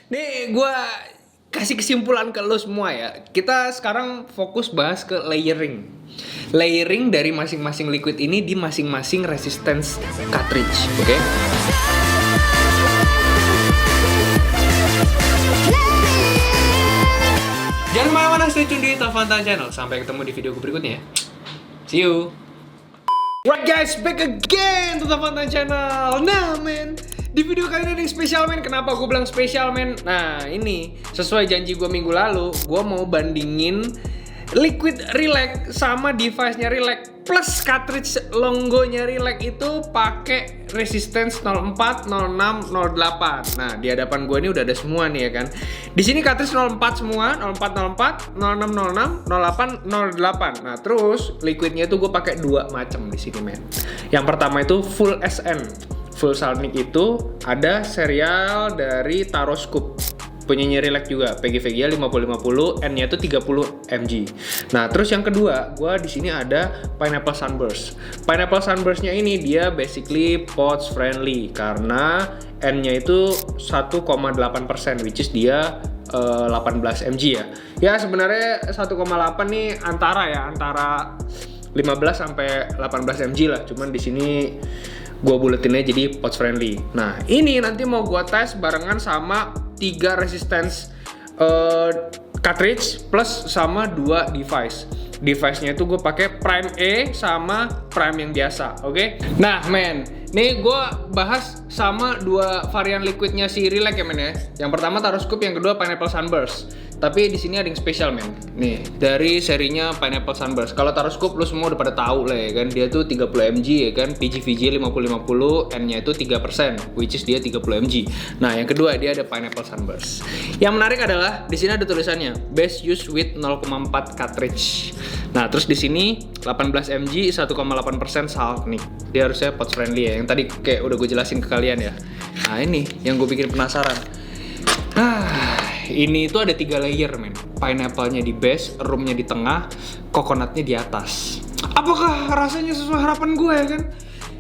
Nih gue kasih kesimpulan ke lo semua ya. Kita sekarang fokus bahas ke layering. Layering dari masing-masing liquid ini di masing-masing resistance cartridge, oke? Jangan kemana-mana, stay tune di Tavantan Channel. Sampai ketemu di video gue berikutnya ya. See you. Right guys, back again to Tavantan Channel. Nah men, di video kali ini ada yang spesial men. Kenapa gue bilang spesial men? Nah ini, sesuai janji gue minggu lalu, gue mau bandingin liquid relax sama device-nya relax plus cartridge Longonya relax itu pakai resistance 04, 06, 08. Nah, di hadapan gue ini udah ada semua nih ya kan. Di sini cartridge 04 semua, 04, 04, 06, 06, 08, 08. Nah, terus liquidnya itu gue pakai dua macam di sini men. Yang pertama itu full SN. Full Salnik itu ada serial dari Taro Scoop. Punyanya Relax juga, PGVGA 5050, N-nya itu 30 mg. Nah, terus yang kedua, gua di sini ada Pineapple Sunburst. Pineapple Sunburst-nya ini dia basically pouch friendly karena N-nya itu 1,8%, which is dia 18 mg ya. Ya sebenarnya 1,8 nih antara 15 sampai 18 mg lah. Cuman di sini gua buletinnya jadi pouch friendly. Nah, ini nanti mau gua tes barengan sama 3 resistance cartridge plus sama 2 device. Device-nya itu gue pakai Prime E sama Prime yang biasa, oke? Nah, men, nih gue bahas sama 2 varian liquidnya si Relax ya men ya. Yang pertama Taro Scoop, yang kedua Pineapple Sunburst. Tapi di sini ada yang spesial men. Nih, dari serinya Pineapple Sunburst. Kalau Taro Scoop lu semua udah pada tahu lah ya kan. Dia tuh 30 mg ya kan. PGVGA 5050, N-nya itu 3%, which is dia 30 mg. Nah, yang kedua dia ada Pineapple Sunburst. Yang menarik adalah di sini ada tulisannya best use with 0,4 cartridge. Nah, terus di sini 18 mg 1,8% Salnik. Dia harusnya pouch friendly ya. Yang tadi kayak udah gue jelasin ke kalian ya. Nah, ini yang gue bikin penasaran. Ini tuh ada 3 layer men. Pineapple-nya di base, roomnya di tengah, coconut-nya di atas. Apakah rasanya sesuai harapan gue ya kan?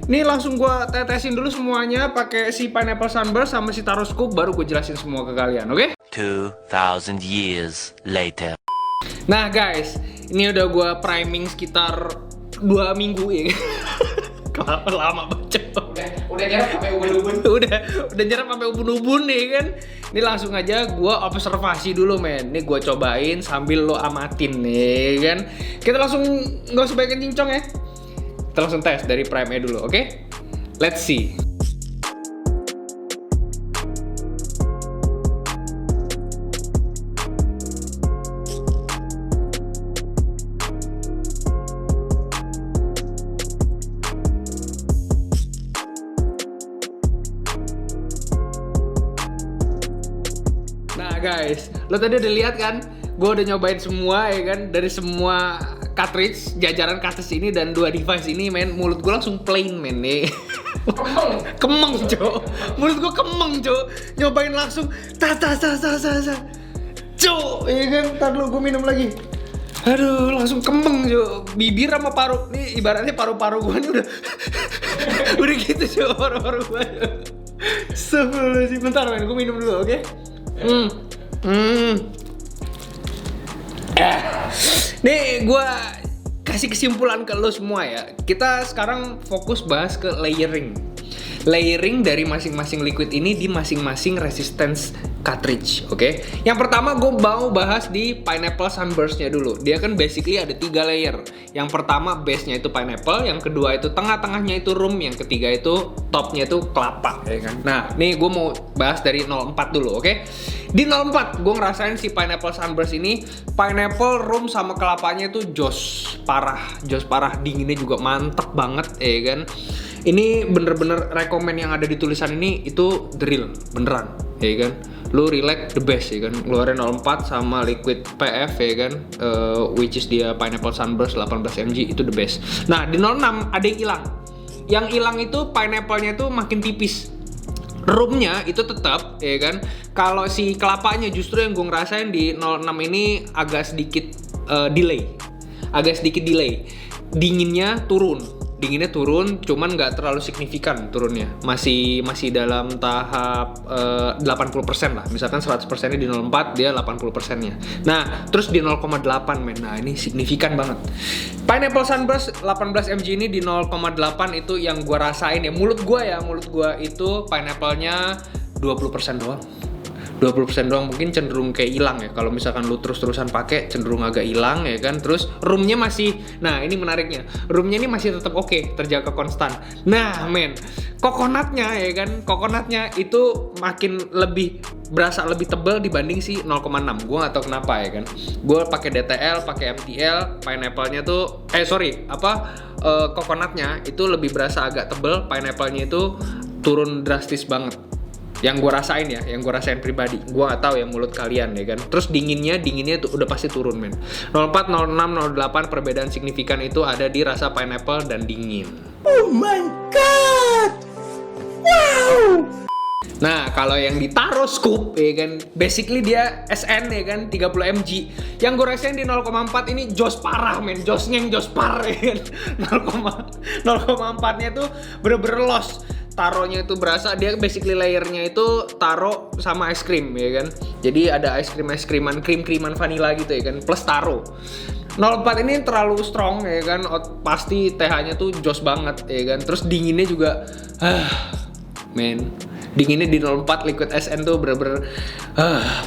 Ini langsung gue tetesin dulu semuanya pakai si Pineapple Sunburst sama si Taro Scoop, baru gue jelasin semua ke kalian, oke? 2000 years later. Nah guys, ini udah gue priming sekitar 2 minggu ya kan? Kenapa lama banget? Udah nyerap sampai ubun-ubun. Udah nyerap sampai ubun-ubun nih kan. Ini langsung aja gua observasi dulu men. Nih gua cobain sambil lo amatin nih kan. Kita langsung nggak usah banyak cincong ya. Kita langsung tes dari Prime E dulu, oke? Let's see. Nah guys, lo tadi udah lihat kan? Gue udah nyobain semua ya kan, dari semua cartridge, jajaran cartridge ini dan 2 device ini men, mulut gue langsung plain men nih. Kemeng cok, mulut gue kemeng cok, nyobain langsung cok, ya kan, ntar dulu gue minum lagi. Aduh, langsung kemeng cok, bibir sama paru, nih ibaratnya paru-paru gue nih udah udah gitu cok, paru-paru gue. Sebelum sih, bentar men, gue minum dulu, oke? Nih gue kasih kesimpulan ke lo semua ya. Kita sekarang fokus bahas ke layering. Layering dari masing-masing liquid ini di masing-masing resistance cartridge, oke? Yang pertama gue mau bahas di Pineapple Sunburst-nya dulu. Dia kan basically ada 3 layer. Yang pertama base-nya itu pineapple, yang kedua itu tengah-tengahnya itu rum, yang ketiga itu top-nya itu kelapa, ya kan? Nah, nih gue mau bahas dari 04 dulu, oke? Di 04 gue ngerasain si Pineapple Sunburst ini, pineapple, rum sama kelapanya itu jos parah, dinginnya juga mantep banget, ya kan? Ini bener-bener rekomen yang ada di tulisan ini itu the real, beneran, ya kan? Lu Relax the best ya kan, ngeluarin 04 sama liquid PF ya kan, which is dia Pineapple Sunburst 18 mg itu the best. Nah di 06 ada yang hilang. Yang hilang itu pineapple-nya itu makin tipis. Roomnya itu tetap ya kan. Kalau si kelapanya justru yang gue ngerasain di 06 ini agak sedikit delay. Dinginnya turun dinginnya turun, cuman nggak terlalu signifikan turunnya. Masih dalam tahap 80% lah. Misalkan 100%-nya di 0,4, dia 80%-nya. Nah, terus di 0,8 men. Nah, ini signifikan banget. Pineapple Sunburst 18 mg ini di 0,8 itu yang gua rasain ya. Mulut gua itu pineapple-nya 20% doang. 20% doang, mungkin cenderung kayak hilang ya. Kalau misalkan lu terus-terusan pakai cenderung agak hilang ya kan. Terus roomnya masih, nah ini menariknya, roomnya ini masih tetap oke, terjaga konstan. Nah men, kokonatnya ya kan, kokonatnya itu makin berasa lebih tebal dibanding si 0,6. Gue nggak tahu kenapa ya kan. Gue pakai DTL, pakai MTL, pineapple-nya tuh kokonatnya itu lebih berasa agak tebal, pineapple-nya itu turun drastis banget. Yang gue rasain ya, yang gue rasain pribadi. Gue nggak tahu ya mulut kalian ya kan. Terus dinginnya tuh udah pasti turun men. 04, 06, 08 perbedaan signifikan itu ada di rasa pineapple dan dingin. Oh my god, wow. Nah kalau yang di Taro Scoop ya kan, basically dia SN ya kan, 30 mg. Yang gue rasain di 0,4 ini jos parah men, jos parah ya kan. 0,4 nya tuh bener-bener lost. Taronya itu berasa, dia basically layernya itu taro sama es krim ya kan. Jadi ada es kriman krim-kriman vanilla gitu ya kan, plus taro. 04 ini terlalu strong ya kan, pasti TH-nya tuh jos banget ya kan. Terus dinginnya juga men, dinginnya di 04 liquid SN tuh bener-bener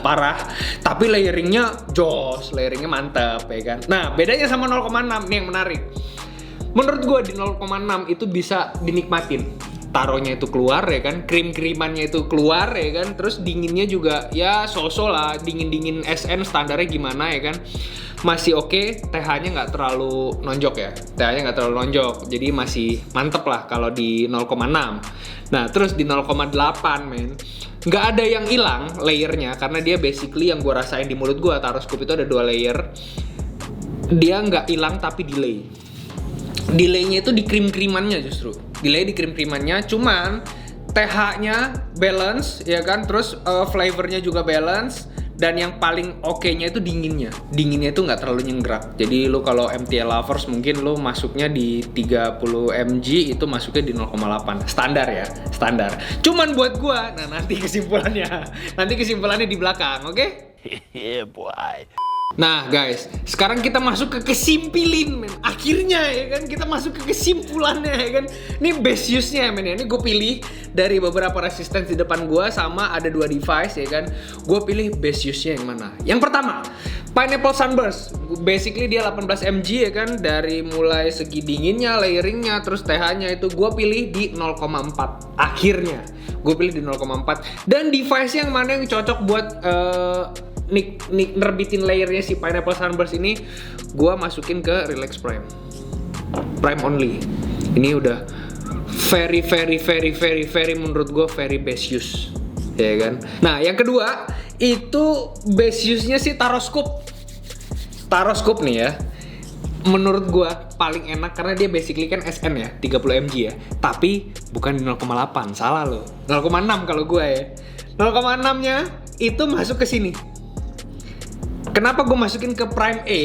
parah. Tapi layeringnya jos, layeringnya mantap ya kan. Nah bedanya sama 0,6 nih yang menarik. Menurut gue di 0,6 itu bisa dinikmatin. Taronya itu keluar ya kan, krim-krimannya itu keluar ya kan, terus dinginnya juga ya so-so lah, dingin-dingin SN standarnya gimana ya kan, masih oke. TH-nya nggak terlalu nonjok ya, TH-nya nggak terlalu nonjok, jadi masih mantep lah kalau di 0,6. Nah terus di 0,8 men, nggak ada yang hilang layernya, karena dia basically yang gue rasain di mulut gue, Taro Scoop itu ada 2 layer, dia nggak hilang tapi delaynya itu di krim-krimannya justru. Delay di krim-krimannya, cuman TH-nya balance ya kan, terus flavornya juga balance, dan yang paling oke-nya itu dinginnya. Dinginnya itu nggak terlalu nyenggerak. Jadi lu kalau MTL lovers mungkin lu masuknya di 30 mg itu masuknya di 0,8. Standar ya, standar. Cuman buat gua, nah nanti kesimpulannya di belakang, oke? Yeah, boy. Nah guys, sekarang kita masuk ke kesimpulan men. Akhirnya ya kan, kita masuk ke kesimpulannya ya kan. Ini best use-nya men ya. Ini gue pilih dari beberapa resistance di depan gue, sama ada 2 device ya kan. Gue pilih best use-nya yang mana. Yang pertama, Pineapple Sunburst. Basically dia 18 mg ya kan. Dari mulai segi dinginnya, layering-nya, terus TH-nya itu gue pilih di 0,4. Akhirnya gue pilih di 0,4. Dan device yang mana yang cocok buat nerbitin layernya si Pineapple Sunburst ini, gua masukin ke Relax Prime only. Ini udah very menurut gua very best use ya kan. Nah yang kedua itu best use nya si Taro Scoop nih ya. Menurut gua paling enak karena dia basically kan SN ya, 30 mg ya, tapi bukan di 0,8, salah lo, 0,6 kalau gua ya. 0,6 nya itu masuk ke sini. Kenapa gue masukin ke Prime A?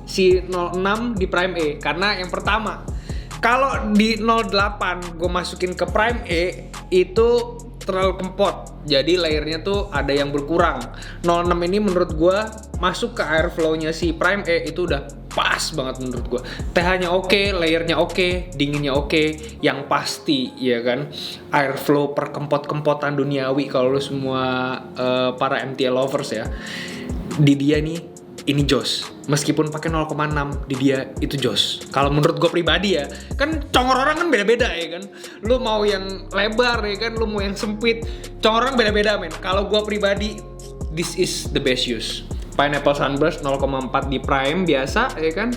Si 06 di Prime A. Karena yang pertama, kalau di 08 gue masukin ke Prime A itu terlalu kempot. Jadi layernya tuh ada yang berkurang. 06 ini menurut gue masuk ke airflow-nya si Prime A itu udah pas banget menurut gue. TH-nya oke, layernya oke, dinginnya oke. Yang pasti ya kan, airflow perkempot-kempotan duniawi kalau lu semua para MTL lovers ya. Di dia nih, ini jos. Meskipun pakai 0,6, di dia itu jos. Kalau menurut gue pribadi ya, kan congor orang kan beda-beda ya kan. Lu mau yang lebar ya kan, lu mau yang sempit. Congor orang beda-beda men. Kalau gue pribadi, this is the best use. Pineapple Sunburst 0,4 di Prime biasa ya kan.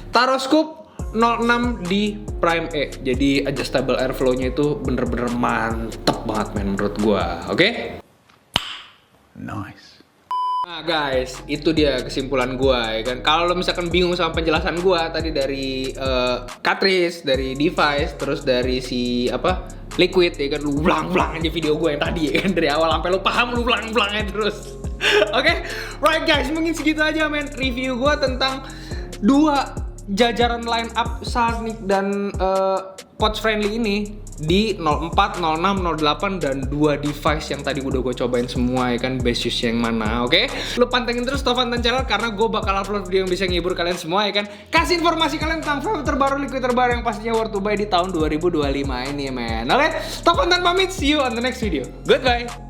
Taro Scoop 06 di Prime E. Jadi adjustable airflow-nya itu bener-bener mantep banget men menurut gue. Oke? Nice. Nah guys, itu dia kesimpulan gue ya kan. Kalau lo misalkan bingung sama penjelasan gue tadi dari cartridge, dari device, terus dari si liquid ya kan, lu ulang-ulang aja video gue yang tadi ya kan, dari awal sampai lo paham, lu ulang-ulang aja terus. Oke? Right guys, mungkin segitu aja men review gue tentang 2 jajaran line up Sarnik dan Coach Friendly ini di 04, 06, 08 dan 2 device yang tadi udah gue cobain semua ya kan, best use yang mana, oke? Lu pantengin terus Fantan Channel karena gue bakal upload video yang bisa ngibur kalian semua ya kan. Kasih informasi kalian tentang vape terbaru, liquid terbaru yang pastinya worth to buy di tahun 2025 ini men. Oke, Fantan pamit, see you on the next video. Goodbye.